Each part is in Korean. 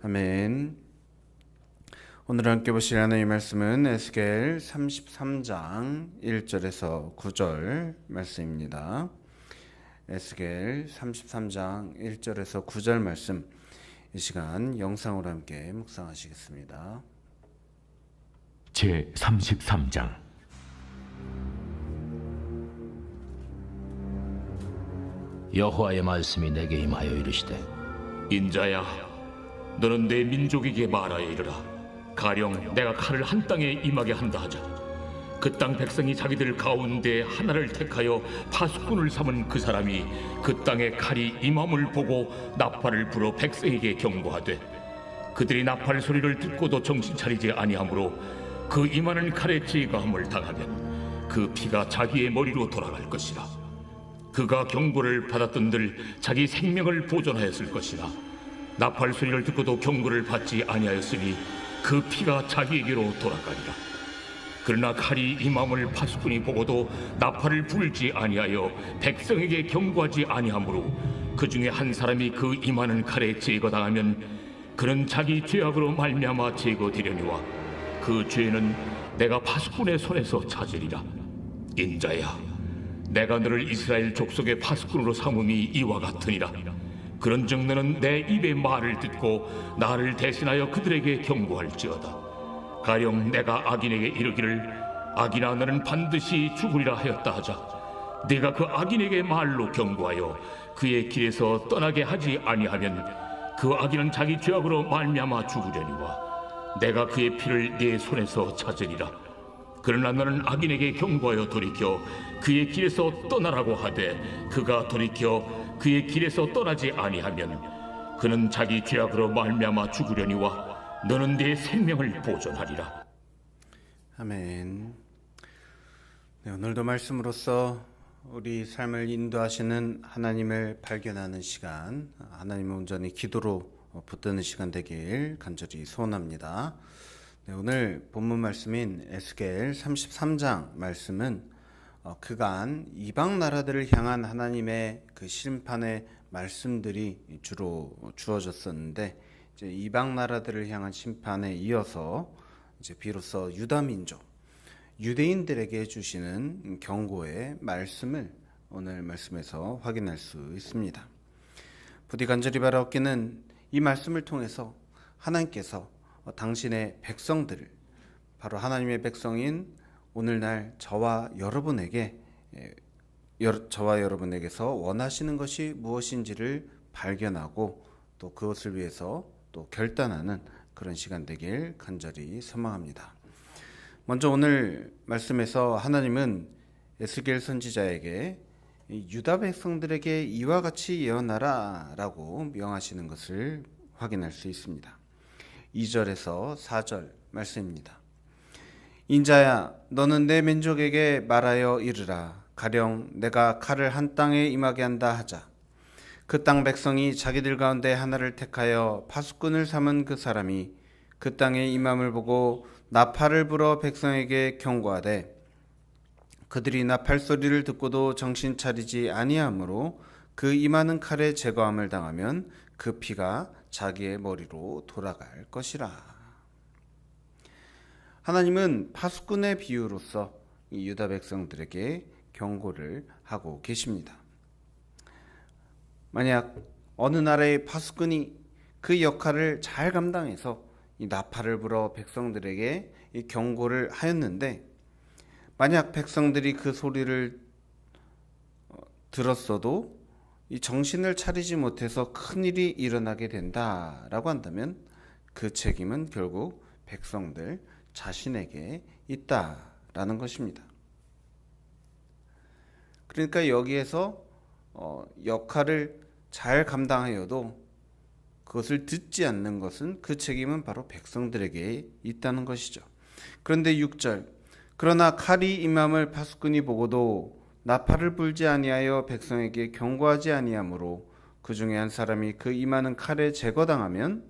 아멘. 오늘 함께 보실 하나님의 말씀은 에스겔 33장 1절에서 9절 말씀입니다. 에스겔 33장 1절에서 9절 말씀, 이 시간 영상으로 함께 묵상하시겠습니다. 제 33장. 여호와의 말씀이 내게 임하여 이르시되, 인자야, 너는 내 민족에게 말하여 이르라. 가령 내가 칼을 한 땅에 임하게 한다 하자. 그 땅 백성이 자기들 가운데 하나를 택하여 파수꾼을 삼은 그 사람이 그 땅에 칼이 임함을 보고 나팔을 불어 백성에게 경고하되, 그들이 나팔 소리를 듣고도 정신 차리지 아니하므로 그 임하는 칼에 제거함을 당하면 그 피가 자기의 머리로 돌아갈 것이라. 그가 경고를 받았던들 자기 생명을 보존하였을 것이라. 나팔 소리를 듣고도 경고를 받지 아니하였으니 그 피가 자기에게로 돌아가리라. 그러나 칼이 임함을 파수꾼이 보고도 나팔을 불지 아니하여 백성에게 경고하지 아니하므로 그 중에 한 사람이 그 임하는 칼에 제거당하면 그는 자기 죄악으로 말미암아 제거되려니와 그 죄는 내가 파수꾼의 손에서 찾으리라. 인자야, 내가 너를 이스라엘 족속의 파수꾼으로 삼음이 이와 같으니라. 그런즉 너는 내 입의 말을 듣고 나를 대신하여 그들에게 경고할지어다. 가령 내가 악인에게 이르기를 악인아 너는 반드시 죽으리라 하였다 하자. 내가 그 악인에게 말로 경고하여 그의 길에서 떠나게 하지 아니하면 그 악인은 자기 죄악으로 말미암아 죽으려니와 내가 그의 피를 네 손에서 찾으리라. 그러나 너는 악인에게 경고하여 돌이켜 그의 길에서 떠나라고 하되 그가 돌이켜 그의 길에서 떠나지 아니하면 그는 자기 죄악으로 말미암아 죽으려니와 너는 네 생명을 보존하리라. 아멘. 네, 오늘도 말씀으로써 우리 삶을 인도하시는 하나님을 발견하는 시간, 하나님을 온전히 기도로 붙드는 시간 되길 간절히 소원합니다. 네, 오늘 본문 말씀인 에스겔 33장 말씀은 그간 이방 나라들을 향한 하나님의 그 심판의 말씀들이 주로 주어졌었는데, 이제 이방 나라들을 향한 심판에 이어서 이제 비로소 유다 민족, 유대인들에게 주시는 경고의 말씀을 오늘 말씀에서 확인할 수 있습니다. 부디 간절히 바라옵기는 이 말씀을 통해서 하나님께서 당신의 백성들을, 바로 하나님의 백성인 오늘날 저와 여러분에게서 원하시는 것이 무엇인지를 발견하고 또 그것을 위해서 또 결단하는 그런 시간 되길 간절히 소망합니다. 먼저 오늘 말씀에서 하나님은 에스겔 선지자에게 유다 백성들에게 이와 같이 예언하라 라고 명하시는 것을 확인할 수 있습니다. 2절에서 4절 말씀입니다. 인자야, 너는 내 민족에게 말하여 이르라. 가령 내가 칼을 한 땅에 임하게 한다 하자. 그 땅 백성이 자기들 가운데 하나를 택하여 파수꾼을 삼은 그 사람이 그 땅에 임함을 보고 나팔을 불어 백성에게 경고하되 그들이 나팔 소리를 듣고도 정신 차리지 아니하므로 그 임하는 칼에 제거함을 당하면 그 피가 자기의 머리로 돌아갈 것이라. 하나님은 파수꾼의 비유로서 이 유다 백성들에게 경고를 하고 계십니다. 만약 어느 나라의 파수꾼이 그 역할을 잘 감당해서 이 나팔을 불어 백성들에게 이 경고를 하였는데, 만약 백성들이 그 소리를 들었어도 이 정신을 차리지 못해서 큰일이 일어나게 된다라고 한다면 그 책임은 결국 백성들 자신에게 있다라는 것입니다. 그러니까 여기에서 역할을 잘 감당하여도 그것을 듣지 않는 것은 그 책임은 바로 백성들에게 있다는 것이죠. 그런데 6절, 그러나 칼이 임함을 파수꾼이 보고도 나팔을 불지 아니하여 백성에게 경고하지 아니하므로 그 중에 한 사람이 그 임하는 칼에 제거당하면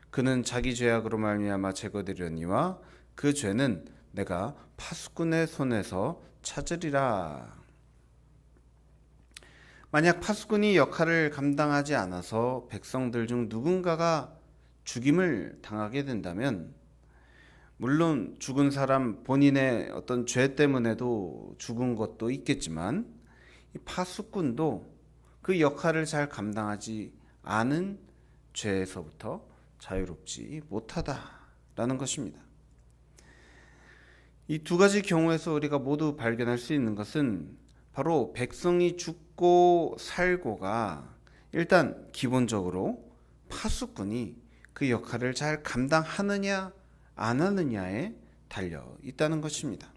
그는 자기 죄악으로 말미암아 제거되려니와 그 죄는 내가 파수꾼의 손에서 찾으리라. 만약 파수꾼이 역할을 감당하지 않아서 백성들 중 누군가가 죽임을 당하게 된다면, 물론 죽은 사람 본인의 어떤 죄 때문에도 죽은 것도 있겠지만, 이 파수꾼도 그 역할을 잘 감당하지 않은 죄에서부터 자유롭지 못하다라는 것입니다. 이 두 가지 경우에서 우리가 모두 발견할 수 있는 것은 바로 백성이 죽고 살고가 일단 기본적으로 파수꾼이 그 역할을 잘 감당하느냐 안 하느냐에 달려 있다는 것입니다.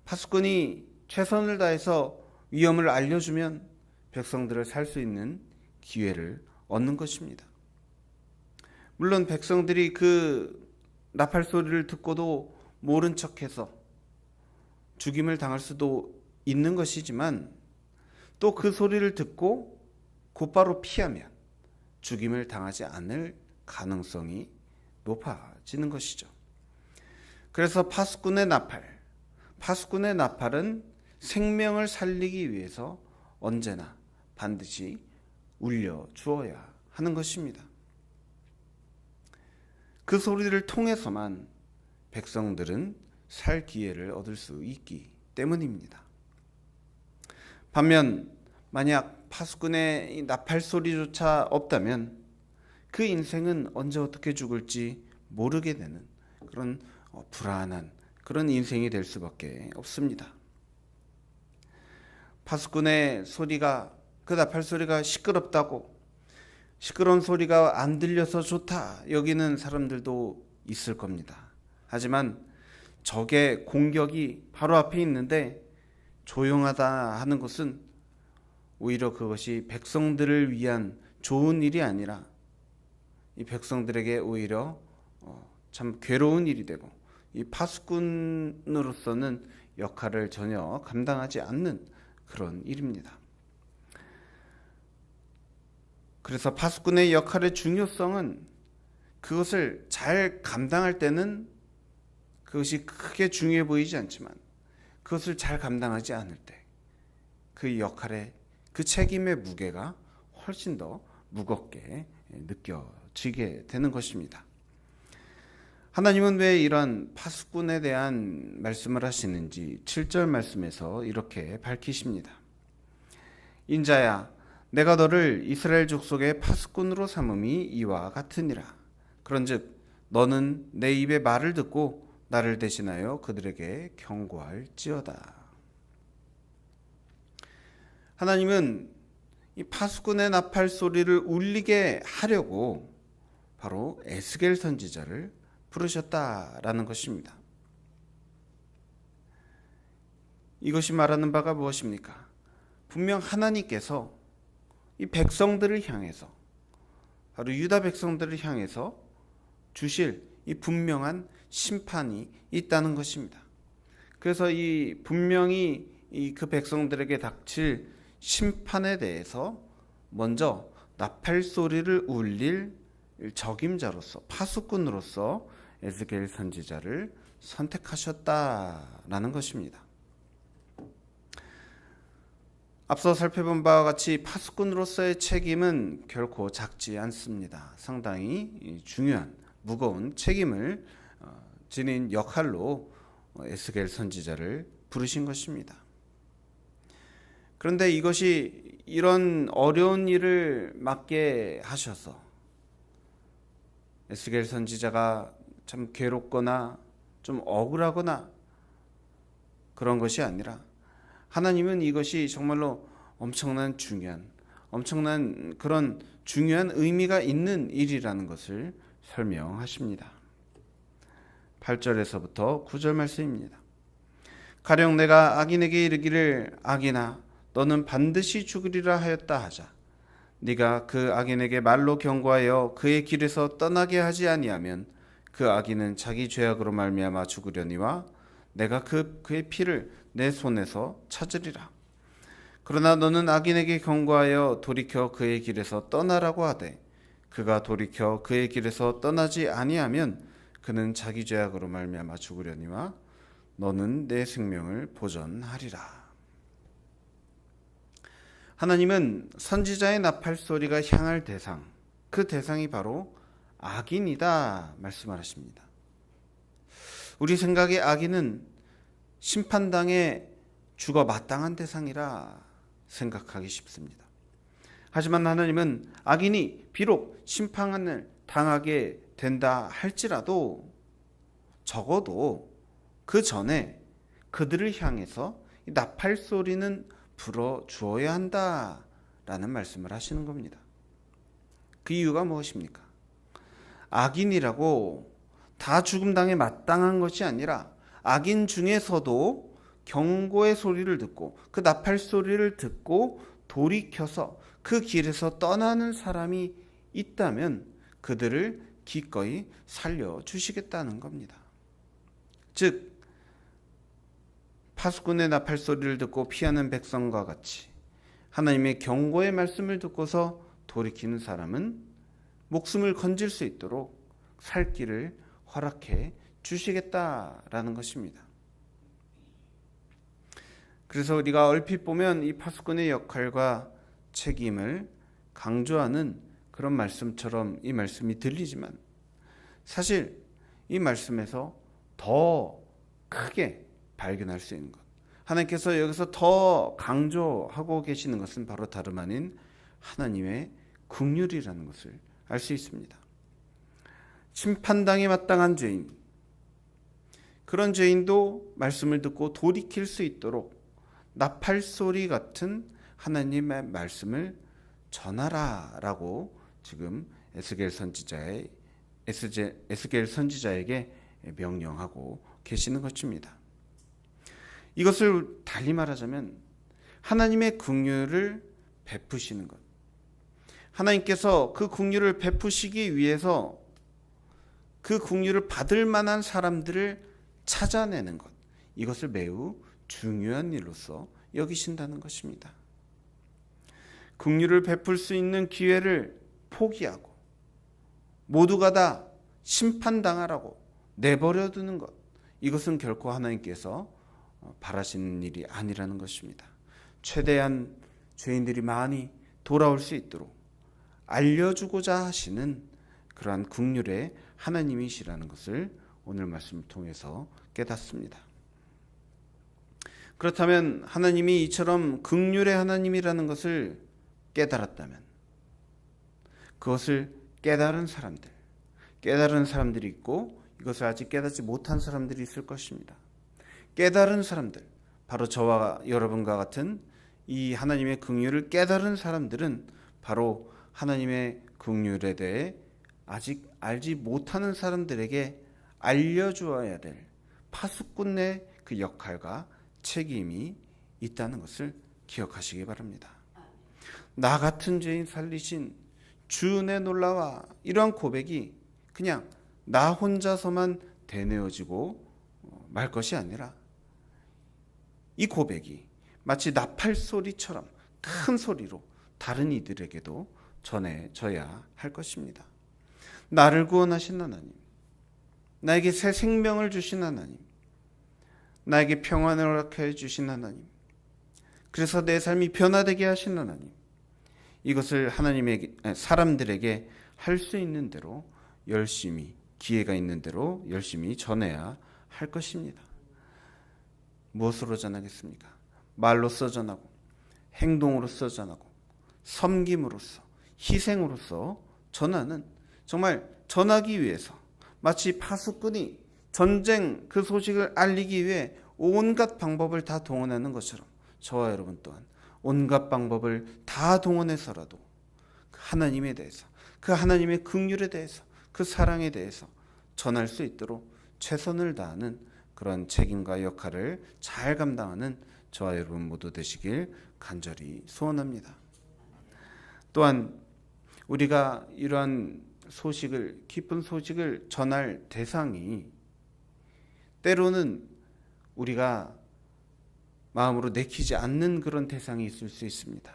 파수꾼이 최선을 다해서 위험을 알려주면 백성들을 살 수 있는 기회를 얻는 것입니다. 물론 백성들이 그 나팔 소리를 듣고도 모른 척해서 죽임을 당할 수도 있는 것이지만, 또 그 소리를 듣고 곧바로 피하면 죽임을 당하지 않을 가능성이 높아지는 것이죠. 그래서 파수꾼의 나팔은 생명을 살리기 위해서 언제나 반드시 울려 주어야 하는 것입니다. 그 소리를 통해서만 백성들은 살 기회를 얻을 수 있기 때문입니다. 반면 만약 파수꾼의 나팔 소리조차 없다면 그 인생은 언제 어떻게 죽을지 모르게 되는 그런 불안한 그런 인생이 될 수밖에 없습니다. 파수꾼의 소리가, 그 나팔 소리가 시끄럽다고, 시끄러운 소리가 안 들려서 좋다 여기는 사람들도 있을 겁니다. 하지만 적의 공격이 바로 앞에 있는데 조용하다 하는 것은 오히려 그것이 백성들을 위한 좋은 일이 아니라 이 백성들에게 오히려 참 괴로운 일이 되고, 이 파수꾼으로서는 역할을 전혀 감당하지 않는 그런 일입니다. 그래서 파수꾼의 역할의 중요성은 그것을 잘 감당할 때는 그것이 크게 중요해 보이지 않지만, 그것을 잘 감당하지 않을 때 그 역할의 그 책임의 무게가 훨씬 더 무겁게 느껴지게 되는 것입니다. 하나님은 왜 이런 파수꾼에 대한 말씀을 하시는지 7절 말씀에서 이렇게 밝히십니다. 인자야, 내가 너를 이스라엘 족속의 파수꾼으로 삼음이 이와 같으니라. 그런즉 너는 내 입의 말을 듣고 나를 대신하여 그들에게 경고할지어다. 하나님은 이 파수꾼의 나팔 소리를 울리게 하려고 바로 에스겔 선지자를 부르셨다라는 것입니다. 이것이 말하는 바가 무엇입니까? 분명 하나님께서 이 백성들을 향해서, 바로 유다 백성들을 향해서 주실 이 분명한 심판이 있다는 것입니다. 그래서 이 분명히 그 백성들에게 닥칠 심판에 대해서 먼저 나팔 소리를 울릴 적임자로서, 파수꾼으로서 에스겔 선지자를 선택하셨다라는 것입니다. 앞서 살펴본 바와 같이 파수꾼으로서의 책임은 결코 작지 않습니다. 상당히 중요한, 무거운 책임을 지닌 역할로 에스겔 선지자를 부르신 것입니다. 그런데 이것이 이런 어려운 일을 맡게 하셔서 에스겔 선지자가 참 괴롭거나 좀 억울하거나 그런 것이 아니라, 하나님은 이것이 정말로 엄청난 그런 중요한 의미가 있는 일이라는 것을 설명하십니다. 8절에서부터 9절 말씀입니다. 가령 내가 악인에게 이르기를 악인아 너는 반드시 죽으리라 하였다 하자. 네가 그 악인에게 말로 경고하여 그의 길에서 떠나게 하지 아니하면 그 악인은 자기 죄악으로 말미암아 죽으려니와 내가 그의 피를 내 손에서 찾으리라. 그러나 너는 악인에게 경고하여 돌이켜 그의 길에서 떠나라고 하되 그가 돌이켜 그의 길에서 떠나지 아니하면 그는 자기 죄악으로 말미암아 죽으려니와 너는 내 생명을 보전하리라. 하나님은 선지자의 나팔 소리가 향할 대상, 그 대상이 바로 악인이다 말씀을 하십니다. 우리 생각에 악인은 심판당에 죽어 마땅한 대상이라 생각하기 쉽습니다. 하지만 하나님은 악인이 비록 심판을 당하게 된다 할지라도 적어도 그 전에 그들을 향해서 나팔 소리는 불어 주어야 한다라는 말씀을 하시는 겁니다. 그 이유가 무엇입니까? 악인이라고 다 죽음당에 마땅한 것이 아니라 악인 중에서도 경고의 소리를 듣고 그 나팔 소리를 듣고 돌이켜서 그 길에서 떠나는 사람이 있다면 그들을 기꺼이 살려주시겠다는 겁니다. 즉 파수꾼의 나팔 소리를 듣고 피하는 백성과 같이 하나님의 경고의 말씀을 듣고서 돌이키는 사람은 목숨을 건질 수 있도록 살 길을 허락해 주시겠다라는 것입니다. 그래서 우리가 얼핏 보면 이 파수꾼의 역할과 책임을 강조하는 그런 말씀처럼 이 말씀이 들리지만 사실 이 말씀에서 더 크게 발견할 수 있는 것, 하나님께서 여기서 더 강조하고 계시는 것은 바로 다름 아닌 하나님의 긍휼이라는 것을 알 수 있습니다. 심판당에 마땅한 죄인, 그런 죄인도 말씀을 듣고 돌이킬 수 있도록 나팔소리 같은 하나님의 말씀을 전하라라고 지금 에스겔 선지자에게 명령하고 계시는 것입니다. 이것을 달리 말하자면 하나님의 긍휼을 베푸시는 것, 하나님께서 그 긍휼을 베푸시기 위해서 그 긍휼을 받을 만한 사람들을 찾아내는 것, 이것을 매우 중요한 일로서 여기신다는 것입니다. 긍휼을 베풀 수 있는 기회를 포기하고 모두가 다 심판당하라고 내버려두는 것, 이것은 결코 하나님께서 바라시는 일이 아니라는 것입니다. 최대한 죄인들이 많이 돌아올 수 있도록 알려주고자 하시는 그러한 긍휼의 하나님이시라는 것을 오늘 말씀을 통해서 깨닫습니다. 그렇다면 하나님이 이처럼 긍휼의 하나님이라는 것을 깨달았다면 그것을 깨달은 사람들이 있고 이것을 아직 깨닫지 못한 사람들이 있을 것입니다. 깨달은 사람들, 바로 저와 여러분과 같은 이 하나님의 긍휼을 깨달은 사람들은 바로 하나님의 긍휼에 대해 아직 알지 못하는 사람들에게 알려주어야 될 파수꾼의 그 역할과 책임이 있다는 것을 기억하시기 바랍니다. 나 같은 죄인 살리신 주 내 놀라와, 이러한 고백이 그냥 나 혼자서만 되뇌어지고 말 것이 아니라 이 고백이 마치 나팔 소리처럼 큰 소리로 다른 이들에게도 전해져야 할 것입니다. 나를 구원하신 하나님, 나에게 새 생명을 주신 하나님, 나에게 평안을 허락해 주신 하나님, 그래서 내 삶이 변화되게 하신 하나님, 이것을 하나님에게, 사람들에게 할 수 있는 대로 열심히, 기회가 있는 대로 열심히 전해야 할 것입니다. 무엇으로 전하겠습니까? 말로써 전하고, 행동으로써 전하고, 섬김으로써, 희생으로써 전하는, 정말 전하기 위해서 마치 파수꾼이 전쟁 그 소식을 알리기 위해 온갖 방법을 다 동원하는 것처럼 저와 여러분 또한 온갖 방법을 다 동원해서라도 하나님에 대해서, 그 하나님의 긍휼에 대해서, 그 사랑에 대해서 전할 수 있도록 최선을 다하는 그런 책임과 역할을 잘 감당하는 저와 여러분 모두 되시길 간절히 소원합니다. 또한 우리가 이러한 소식을, 기쁜 소식을 전할 대상이 때로는 우리가 마음으로 내키지 않는 그런 대상이 있을 수 있습니다.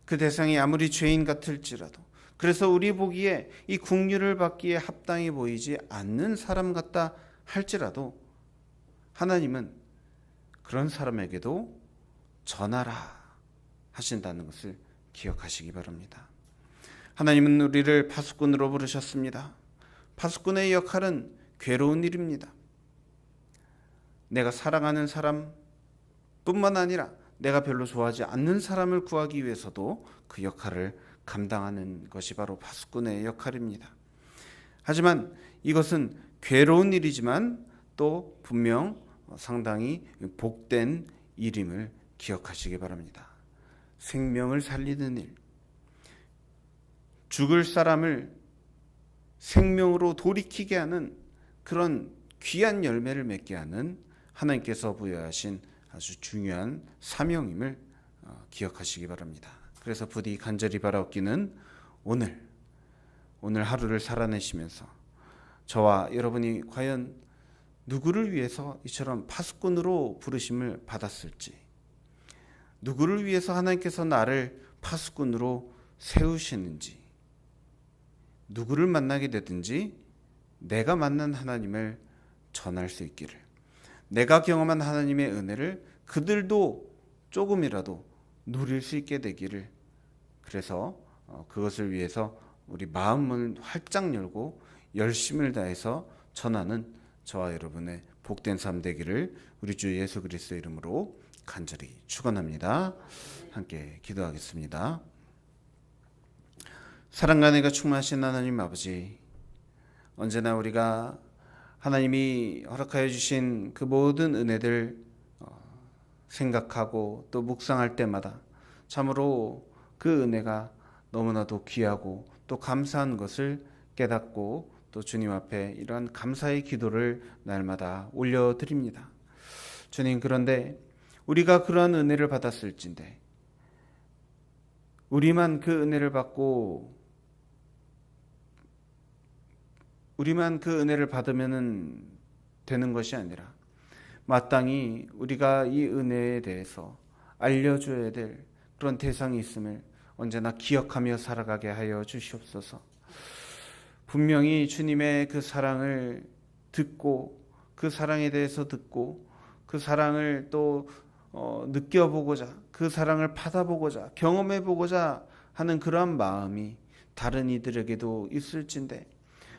그 대상이 아무리 죄인 같을지라도, 그래서 우리 보기에 이 긍휼을 받기에 합당해 보이지 않는 사람 같다 할지라도 하나님은 그런 사람에게도 전하라 하신다는 것을 기억하시기 바랍니다. 하나님은 우리를 파수꾼으로 부르셨습니다. 파수꾼의 역할은 괴로운 일입니다. 내가 사랑하는 사람뿐만 아니라 내가 별로 좋아하지 않는 사람을 구하기 위해서도 그 역할을 감당하는 것이 바로 파수꾼의 역할입니다. 하지만 이것은 괴로운 일이지만 또 분명 상당히 복된 일임을 기억하시기 바랍니다. 생명을 살리는 일, 죽을 사람을 생명으로 돌이키게 하는 그런 귀한 열매를 맺게 하는 하나님께서 부여하신 아주 중요한 사명임을 기억하시기 바랍니다. 그래서 부디 간절히 바라옵기는 오늘 하루를 살아내시면서 저와 여러분이 과연 누구를 위해서 이처럼 파수꾼으로 부르심을 받았을지, 누구를 위해서 하나님께서 나를 파수꾼으로 세우시는지, 누구를 만나게 되든지 내가 만난 하나님을 전할 수 있기를, 내가 경험한 하나님의 은혜를 그들도 조금이라도 누릴 수 있게 되기를, 그래서 그것을 위해서 우리 마음을 활짝 열고 열심을 다해서 전하는 저와 여러분의 복된 삶 되기를 우리 주 예수 그리스도의 이름으로 간절히 축원합니다. 함께 기도하겠습니다. 사랑과 은혜가 충만하신 하나님 아버지, 언제나 우리가 하나님이 허락하여 주신 그 모든 은혜들 생각하고 또 묵상할 때마다 참으로 그 은혜가 너무나도 귀하고 또 감사한 것을 깨닫고 또 주님 앞에 이러한 감사의 기도를 날마다 올려드립니다. 주님, 그런데 우리가 그러한 은혜를 받았을진데 우리만 그 은혜를 받고 우리만 그 은혜를 받으면 되는 것이 아니라 마땅히 우리가 이 은혜에 대해서 알려줘야 될 그런 대상이 있음을 언제나 기억하며 살아가게 하여 주시옵소서. 분명히 주님의 그 사랑을 듣고 그 사랑에 대해서 듣고 그 사랑을 또 느껴보고자, 그 사랑을 받아보고자, 경험해보고자 하는 그러한 마음이 다른 이들에게도 있을진데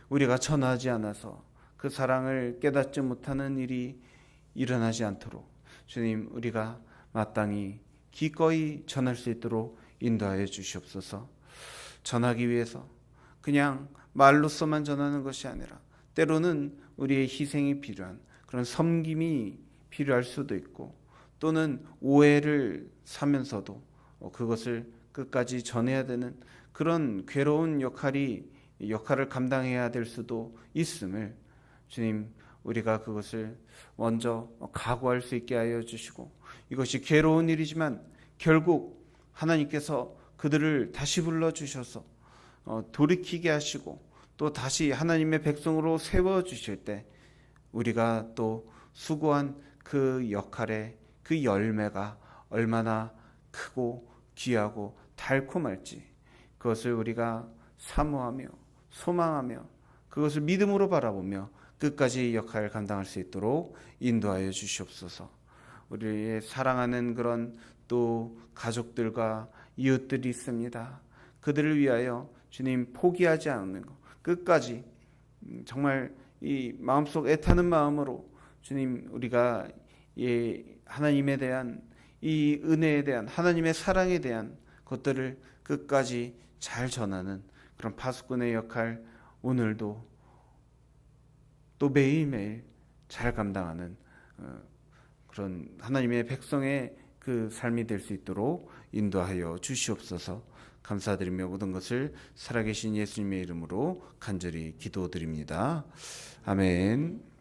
우리가 전하지 않아서 그 사랑을 깨닫지 못하는 일이 일어나지 않도록 주님, 우리가 마땅히 기꺼이 전할 수 있도록 인도하여 주시옵소서. 전하기 위해서 그냥 말로서만 전하는 것이 아니라 때로는 우리의 희생이 필요한 그런 섬김이 필요할 수도 있고, 또는 오해를 사면서도 그것을 끝까지 전해야 되는 그런 괴로운 역할을 감당해야 될 수도 있음을 주님, 우리가 그것을 먼저 각오할 수 있게 하여 주시고, 이것이 괴로운 일이지만 결국 하나님께서 그들을 다시 불러주셔서 돌이키게 하시고 또 다시 하나님의 백성으로 세워주실 때 우리가 또 수고한 그 역할의 그 열매가 얼마나 크고 귀하고 달콤할지, 그것을 우리가 사모하며 소망하며 그것을 믿음으로 바라보며 끝까지 역할을 감당할 수 있도록 인도하여 주시옵소서. 우리의 사랑하는 그런 또 가족들과 이웃들이 있습니다. 그들을 위하여 주님, 포기하지 않는 것, 끝까지 정말 이 마음속 애타는 마음으로 주님, 우리가 하나님에 대한 이 은혜에 대한 하나님의 사랑에 대한 것들을 끝까지 잘 전하는 그런 파수꾼의 역할, 오늘도 또 매일매일 잘 감당하는 그런 하나님의 백성의 그 삶이 될 수 있도록 인도하여 주시옵소서. 감사드리며 모든 것을 살아계신 예수님의 이름으로 간절히 기도드립니다. 아멘.